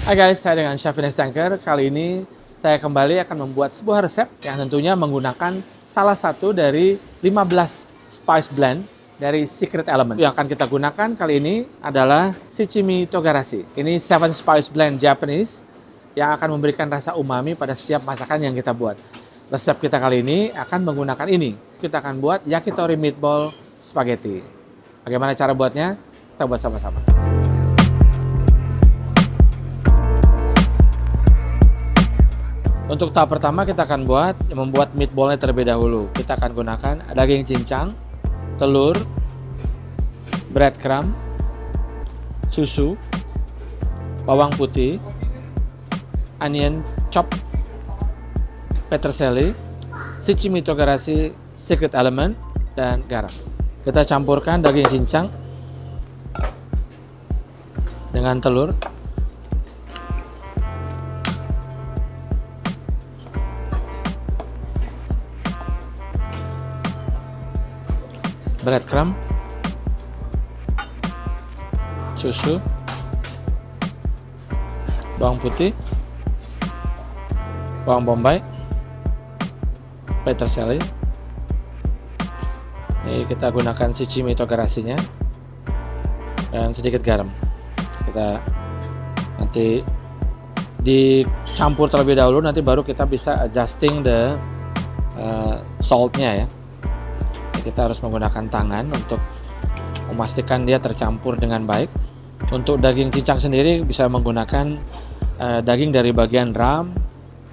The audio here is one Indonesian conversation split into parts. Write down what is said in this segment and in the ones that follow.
Hai guys, saya dengan Chef Ines Tanker. Kali ini saya kembali akan membuat sebuah resep yang tentunya menggunakan salah satu dari 15 spice blend dari Secret Element. Yang akan kita gunakan kali ini adalah Shichimi Togarashi. Ini 7 spice blend Japanese yang akan memberikan rasa umami pada setiap masakan yang kita buat. Resep kita kali ini akan menggunakan ini. Kita akan buat yakitori meatball spaghetti. Bagaimana cara buatnya? Kita buat sama-sama. Untuk tahap pertama kita akan membuat meatballnya terlebih dahulu. Kita akan gunakan daging cincang, telur, breadcrumb, susu, bawang putih, onion chop, peterselie, Shichimi Togarashi Secret Element, dan garam. Kita campurkan daging cincang dengan telur. Breadcrumb, susu, bawang putih, bawang bombay, peterselie. Ini kita gunakan Shichimi Togarashinya dan sedikit garam. Kita nanti dicampur terlebih dahulu, nanti baru kita bisa adjusting the saltnya ya. Kita harus menggunakan tangan untuk memastikan dia tercampur dengan baik. Untuk daging cincang sendiri bisa menggunakan daging dari bagian ram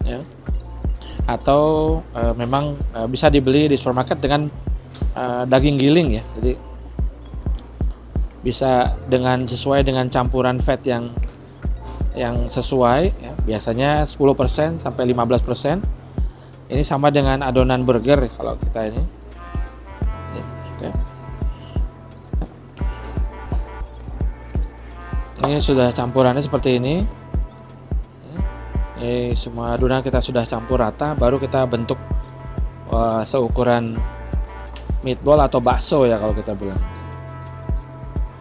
ya, atau memang bisa dibeli di supermarket dengan daging giling ya. Jadi bisa sesuai dengan campuran fat yang sesuai ya. Biasanya 10% sampai 15%. Ini sama dengan adonan burger kalau kita ini. Oke. Ini sudah campurannya seperti ini. Ini semua adonan kita sudah campur rata, baru kita bentuk seukuran meatball atau bakso ya kalau kita bilang.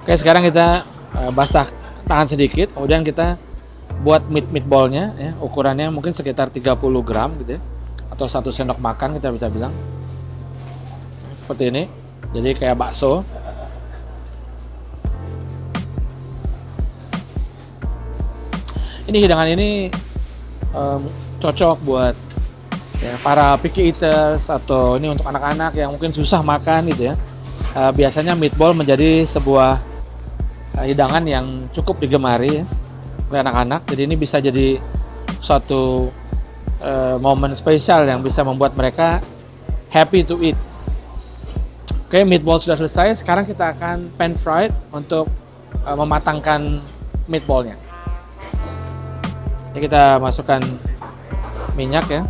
Oke, sekarang kita basah tangan sedikit, kemudian kita buat meatballnya ya, ukurannya mungkin sekitar 30 gram gitu ya, atau 1 sendok makan kita bisa bilang. Seperti ini. Jadi kayak bakso. Ini hidangan ini cocok buat ya, para picky eaters, atau ini untuk anak-anak yang mungkin susah makan gitu ya. Biasanya meatball menjadi sebuah hidangan yang cukup digemari ya, oleh anak-anak. Jadi ini bisa jadi suatu momen spesial yang bisa membuat mereka happy to eat. Oke, meatball sudah selesai. Sekarang kita akan pan fried untuk mematangkan meatballnya. Ini kita masukkan minyak ya.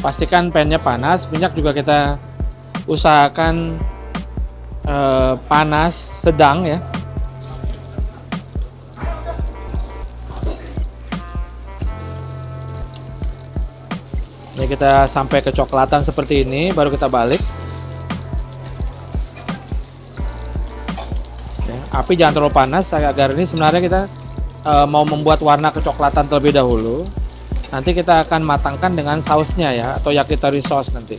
Pastikan pannya panas. Minyak juga kita usahakan panas sedang ya. Ini kita sampai kecoklatan seperti ini, baru kita balik. Api jangan terlalu panas agar ini sebenarnya kita mau membuat warna kecoklatan terlebih dahulu. Nanti kita akan matangkan dengan sausnya ya, atau yakitori sauce nanti.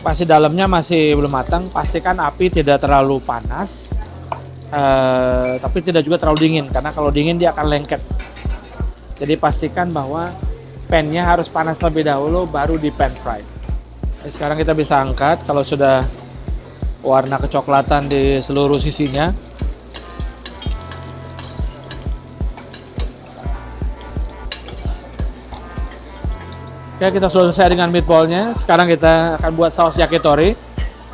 Pasti dalamnya masih belum matang. Pastikan api tidak terlalu panas, tapi tidak juga terlalu dingin, karena kalau dingin dia akan lengket. Jadi pastikan bahwa pannya harus panas terlebih dahulu, baru di pan fry. Nah, sekarang kita bisa angkat kalau sudah warna kecoklatan di seluruh sisinya. Oke, kita sudah selesai dengan meatballnya. Sekarang kita akan buat saus yakitori.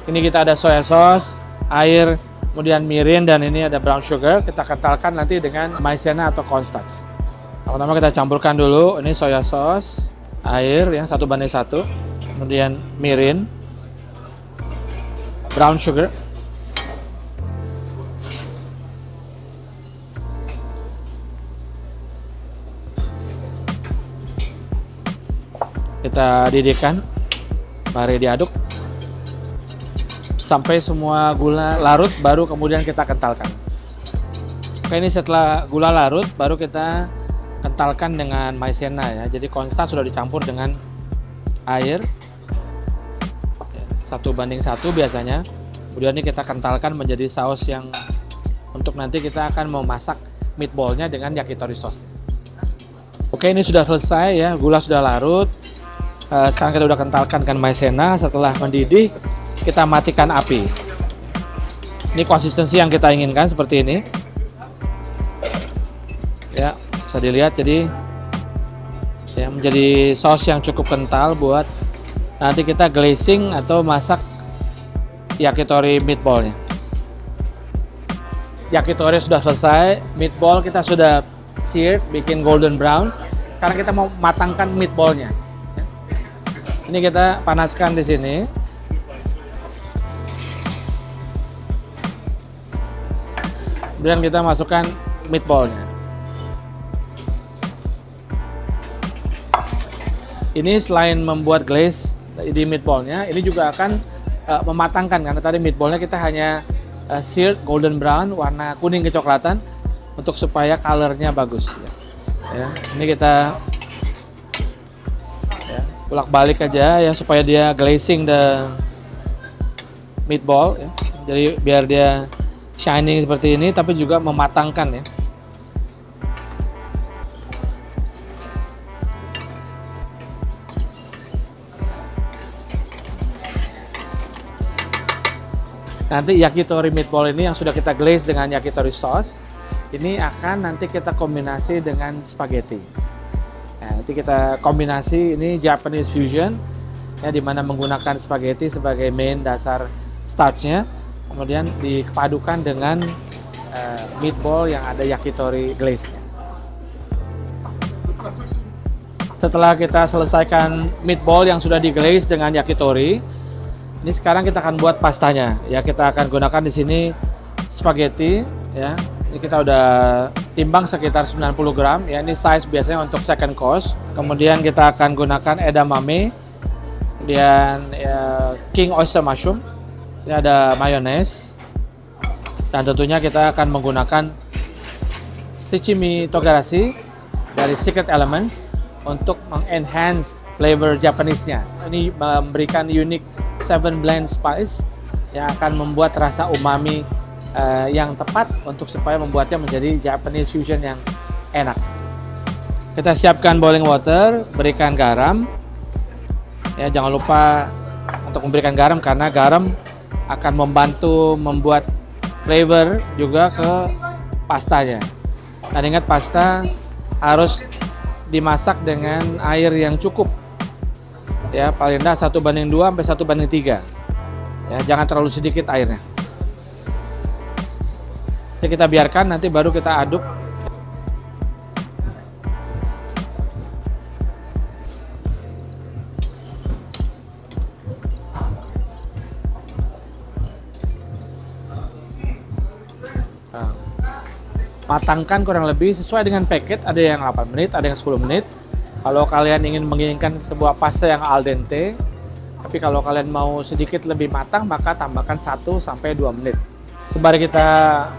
Ini kita ada soya sauce, air, kemudian mirin, dan ini ada brown sugar. Kita kentalkan nanti dengan maizena atau cornstarch. Pertama kita campurkan dulu, ini soya sauce, air yang 1:1, kemudian mirin, brown sugar, kita didihkan. Mari diaduk sampai semua gula larut, baru kemudian kita kentalkan. Oke, ini setelah gula larut baru kita kentalkan dengan maizena ya. Jadi konstan sudah dicampur dengan air 1:1 biasanya. Kemudian ini kita kentalkan menjadi saus yang untuk nanti kita akan memasak meatballnya dengan yakitori sauce. Oke, ini sudah selesai ya, gula sudah larut. Sekarang kita udah kentalkan dengan maizena. Setelah mendidih, kita matikan api. Ini konsistensi yang kita inginkan seperti ini. Ya, bisa dilihat jadi ya menjadi saus yang cukup kental buat nanti kita glazing atau masak yakitori meatballnya. Yakitori sudah selesai, meatball kita sudah seared, bikin golden brown. Sekarang kita mau matangkan meatballnya. Ini kita panaskan di sini. Kemudian kita masukkan meatballnya. Ini selain membuat glaze di meatballnya, ini juga akan mematangkan karena tadi meatballnya kita hanya seared golden brown, warna kuning kecoklatan, untuk supaya colornya bagus. Ya, ini kita bolak-balik aja ya supaya dia glazing the meatball ya. Jadi biar dia shining seperti ini tapi juga mematangkan ya. Nanti yakitori meatball ini yang sudah kita glaze dengan yakitori sauce ini akan nanti kita kombinasi dengan spaghetti. Nah, nanti kita kombinasi ini Japanese fusion ya, dimana menggunakan spaghetti sebagai main dasar starchnya, kemudian dipadukan dengan meatball yang ada yakitori glaze. Setelah kita selesaikan meatball yang sudah diglaze dengan yakitori, ini sekarang kita akan buat pastanya. Ya, kita akan gunakan di sini spaghetti ya. Ini kita udah timbang sekitar 90 gram ya, ini size biasanya untuk second course. Kemudian kita akan gunakan edamame, kemudian king oyster mushroom. Ini ada mayones, dan tentunya kita akan menggunakan shichimi togarashi dari Secret Elements untuk mengenhance flavor Japanese-nya. Ini memberikan unique 7 blend spice yang akan membuat rasa umami yang tepat untuk supaya membuatnya menjadi Japanese fusion yang enak. Kita siapkan boiling water, berikan garam. Ya, jangan lupa untuk memberikan garam karena garam akan membantu membuat flavor juga ke pastanya. Dan ingat, pasta harus dimasak dengan air yang cukup. Ya, paling rendah 1:2 sampai 1:3. Ya, jangan terlalu sedikit airnya. Jadi kita biarkan, nanti baru kita aduk. Matangkan kurang lebih sesuai dengan paket, ada yang 8 menit, ada yang 10 menit. Kalau kalian menginginkan sebuah pasta yang al dente, tapi kalau kalian mau sedikit lebih matang, maka tambahkan 1 sampai 2 menit. Sembari kita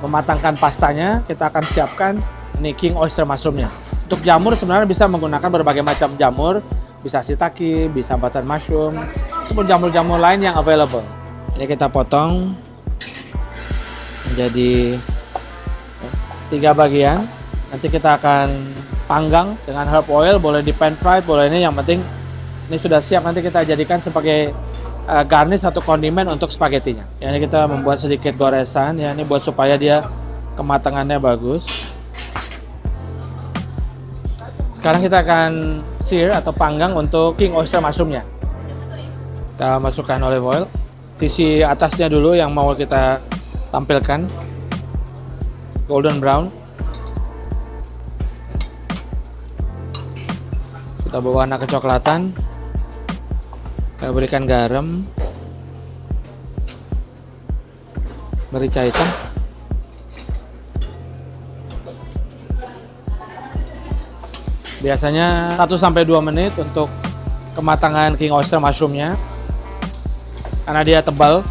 mematangkan pastanya, kita akan siapkan ini king oyster mushroomnya. Untuk jamur sebenarnya bisa menggunakan berbagai macam jamur, bisa shiitake, bisa butter mushroom, ataupun jamur-jamur lain yang available. Ini kita potong menjadi 3 bagian. Nanti kita akan panggang dengan herb oil, boleh di pan fried, boleh ini, yang penting ini sudah siap, nanti kita jadikan sebagai garnish atau kondimen untuk spagettinya. Ya, ini kita membuat sedikit goresan ya, ini buat supaya dia kematangannya bagus. Sekarang kita akan sear atau panggang untuk king oyster mushroomnya. Kita masukkan olive oil, sisi atasnya dulu yang mau kita tampilkan golden brown. Kita berwarna kecoklatan. Kita berikan garam, merica hitam, biasanya 1 sampai 2 menit untuk kematangan king oyster mushroomnya. karena dia tebal.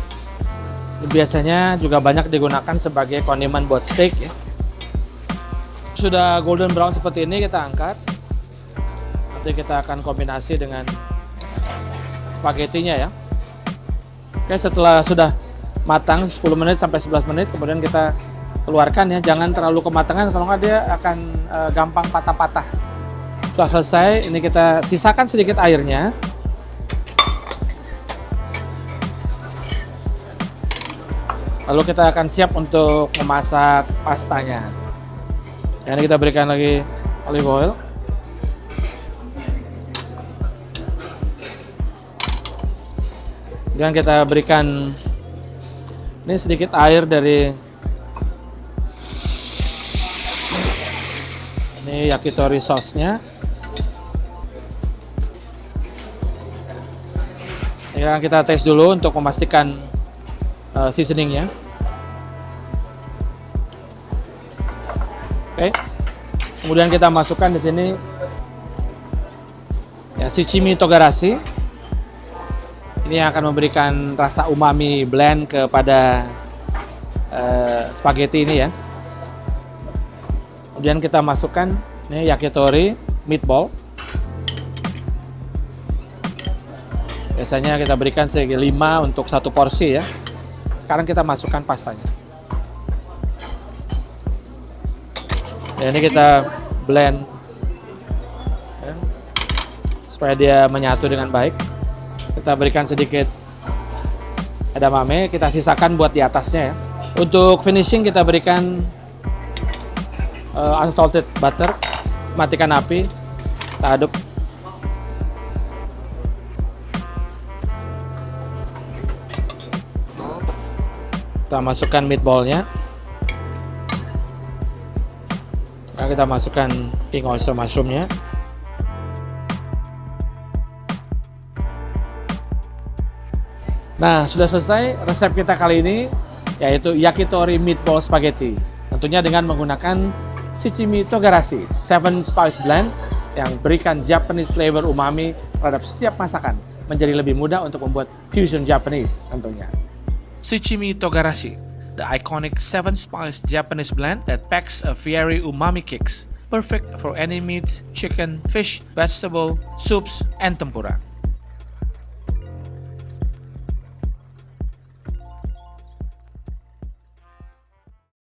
Biasanya juga banyak digunakan sebagai kondimen buat steak ya. Sudah golden brown seperti ini, kita angkat. Nanti kita akan kombinasi dengan spagettinya ya. Oke, setelah sudah matang 10 menit sampai 11 menit, kemudian kita keluarkan ya. Jangan terlalu kematangan, kalau nggak dia akan gampang patah-patah. Sudah selesai, ini kita sisakan sedikit airnya. Lalu kita akan siap untuk memasak pastanya. Ini kita berikan lagi olive oil. Dan kita berikan ini sedikit air dari ini yakitori sauce-nya. Yang kita tes dulu untuk memastikan seasoningnya. Oke. Kemudian kita masukkan di sini ya shichimi togarashi. Ini yang akan memberikan rasa umami blend kepada spaghetti ini ya. Kemudian kita masukkan ini yakitori meatball. Biasanya kita berikan segi 5 untuk satu porsi ya. Sekarang kita masukkan pastanya. Ya, ini kita blend ya, supaya dia menyatu dengan baik. Kita berikan sedikit edamame, kita sisakan buat di atasnya ya. Untuk finishing kita berikan unsalted butter. Matikan api, kita aduk. Kita masukkan meatballnya. Sekarang kita masukkan king oyster mushroomnya. Nah, sudah selesai resep kita kali ini, yaitu yakitori meatball spaghetti. Tentunya dengan menggunakan shichimi togarashi 7 spice blend yang berikan Japanese flavor umami terhadap setiap masakan, menjadi lebih mudah untuk membuat fusion Japanese tentunya. Shichimi togarashi, the iconic 7-spice Japanese blend that packs a fiery umami kicks, perfect for any meat, chicken, fish, vegetable, soups, and tempura.